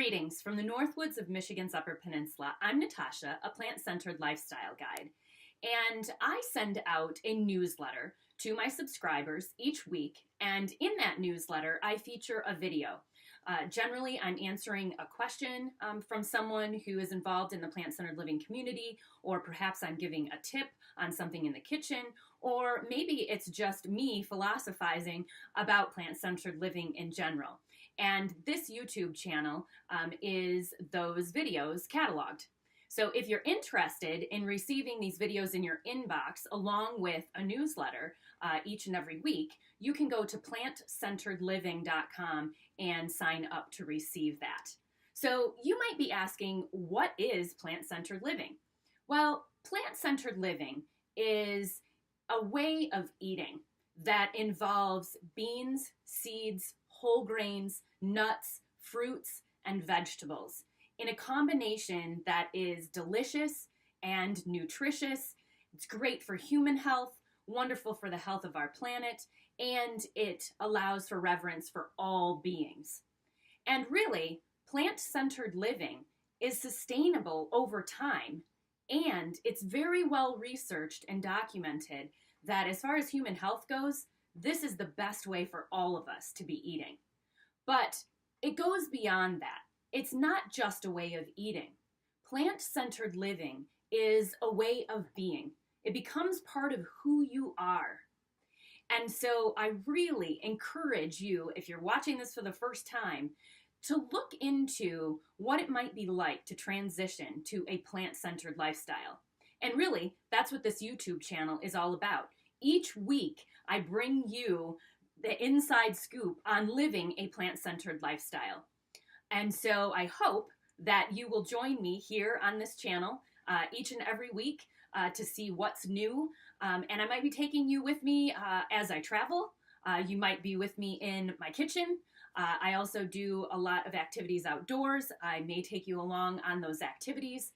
Greetings from the Northwoods of Michigan's Upper Peninsula. I'm Natasha, a plant-centered lifestyle guide, and I send out a newsletter to my subscribers each week, and in that newsletter, I feature a video. Generally, I'm answering a question from someone who is involved in the plant-centered living community, or perhaps I'm giving a tip on something in the kitchen, or maybe it's just me philosophizing about plant-centered living in general. And this YouTube channel is those videos cataloged. So if you're interested in receiving these videos in your inbox along with a newsletter each and every week, you can go to plantcenteredliving.com and sign up to receive that. So you might be asking, what is plant-centered living? Well, plant-centered living is a way of eating that involves beans, seeds, whole grains, nuts, fruits, and vegetables in a combination that is delicious and nutritious. It's great for human health, wonderful for the health of our planet, and it allows for reverence for all beings. And really, plant-centered living is sustainable over time, and it's very well researched and documented that as far as human health goes, this is the best way for all of us to be eating. But it goes beyond that. It's not just a way of eating. Plant-centered living is a way of being. It becomes part of who you are. And so I really encourage you, if you're watching this for the first time, to look into what it might be like to transition to a plant-centered lifestyle. And really, that's what this YouTube channel is all about. Each week, I bring you the inside scoop on living a plant-centered lifestyle. And so I hope that you will join me here on this channel each and every week to see what's new. And I might be taking you with me as I travel. You might be with me in my kitchen. I also do a lot of activities outdoors. I may take you along on those activities.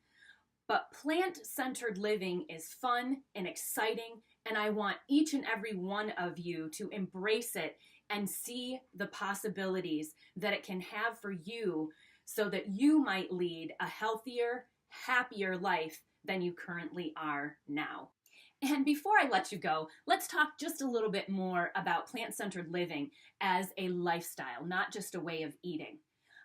But plant-centered living is fun and exciting, and I want each and every one of you to embrace it and see the possibilities that it can have for you so that you might lead a healthier, happier life than you currently are now. And before I let you go, let's talk just a little bit more about plant-centered living as a lifestyle, not just a way of eating.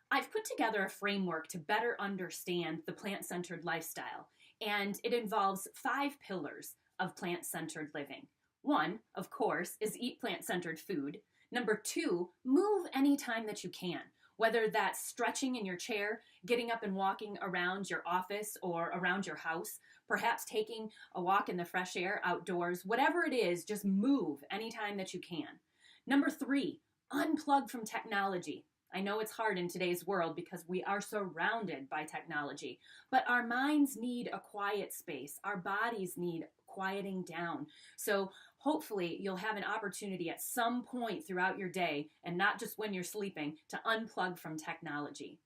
I've put together a framework to better understand the plant-centered lifestyle, and it involves 5 pillars of plant-centered living. 1, of course, is eat plant-centered food. Number 2, move anytime that you can, whether that's stretching in your chair, getting up and walking around your office or around your house, perhaps taking a walk in the fresh air outdoors, whatever it is, just move anytime that you can. Number 3, unplug from technology. I know it's hard in today's world because we are surrounded by technology, but our minds need a quiet space. Our bodies need quieting down. So hopefully you'll have an opportunity at some point throughout your day, and not just when you're sleeping, to unplug from technology.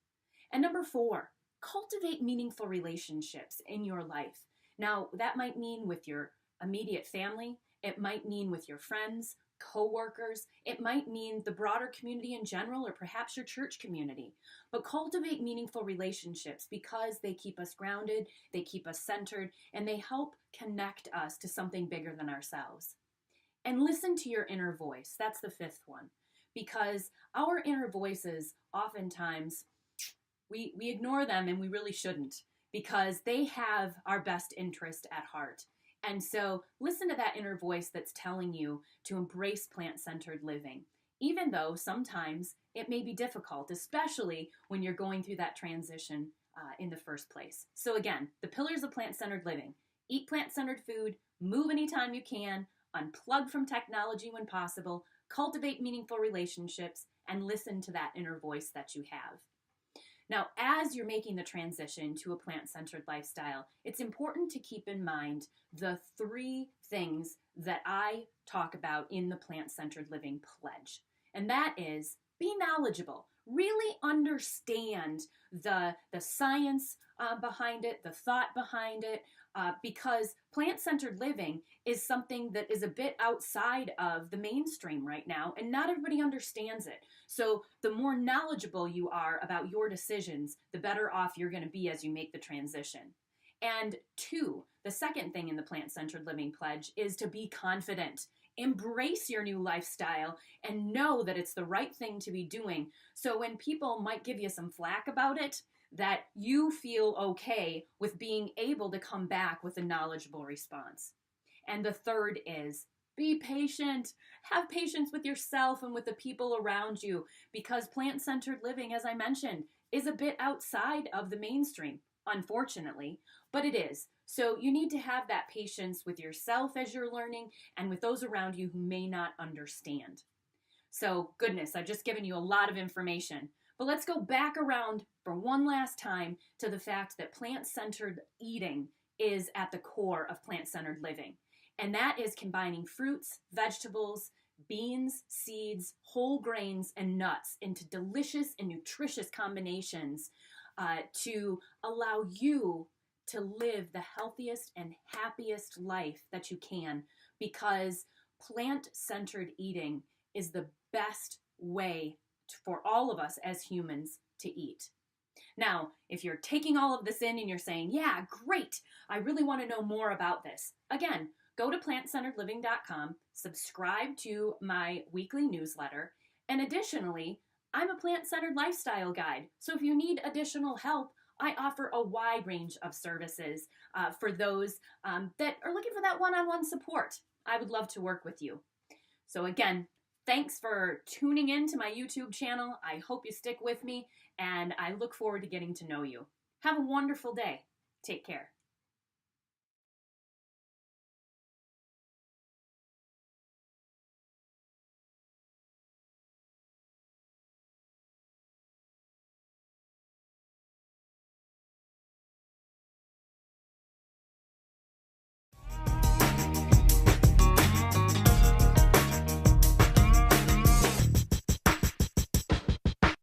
And number 4, cultivate meaningful relationships in your life. Now, that might mean with your immediate family. It might mean with your friends, co-workers. It might mean the broader community in general, or perhaps your church community. But cultivate meaningful relationships because they keep us grounded, they keep us centered, and they help connect us to something bigger than ourselves. And listen to your inner voice. That's the 5th one. Because our inner voices, oftentimes, we ignore them, and we really shouldn't, because they have our best interest at heart. And so listen to that inner voice that's telling you to embrace plant-centered living, even though sometimes it may be difficult, especially when you're going through that transition in the first place. So again, the pillars of plant-centered living: eat plant-centered food, move anytime you can, unplug from technology when possible, cultivate meaningful relationships, and listen to that inner voice that you have. Now, as you're making the transition to a plant-centered lifestyle, it's important to keep in mind the 3 things that I talk about in the Plant-Centered Living Pledge. And that is, be knowledgeable. Really understand the science behind it, the thought behind it. because plant-centered living is something that is a bit outside of the mainstream right now, and not everybody understands it. So the more knowledgeable you are about your decisions, the better off you're going to be as you make the transition. And two, the second thing in the plant-centered living pledge is to be confident. Embrace your new lifestyle and know that it's the right thing to be doing. So when people might give you some flack about it, that you feel okay with being able to come back with a knowledgeable response. And the third is be patient. Have patience with yourself and with the people around you, because plant-centered living, as I mentioned, is a bit outside of the mainstream, unfortunately, but it is. So you need to have that patience with yourself as you're learning and with those around you who may not understand. So goodness, I've just given you a lot of information. But let's go back around for one last time to the fact that plant-centered eating is at the core of plant-centered living. And that is combining fruits, vegetables, beans, seeds, whole grains, and nuts into delicious and nutritious combinations to allow you to live the healthiest and happiest life that you can, because plant-centered eating is the best way for all of us as humans to eat. Now, if you're taking all of this in and you're saying, yeah, great, I really want to know more about this, again, go to plantcenteredliving.com, subscribe to my weekly newsletter, and additionally, I'm a plant-centered lifestyle guide. So if you need additional help, I offer a wide range of services for those that are looking for that one-on-one support. I would love to work with you. So again, thanks for tuning in to my YouTube channel. I hope you stick with me, and I look forward to getting to know you. Have a wonderful day. Take care.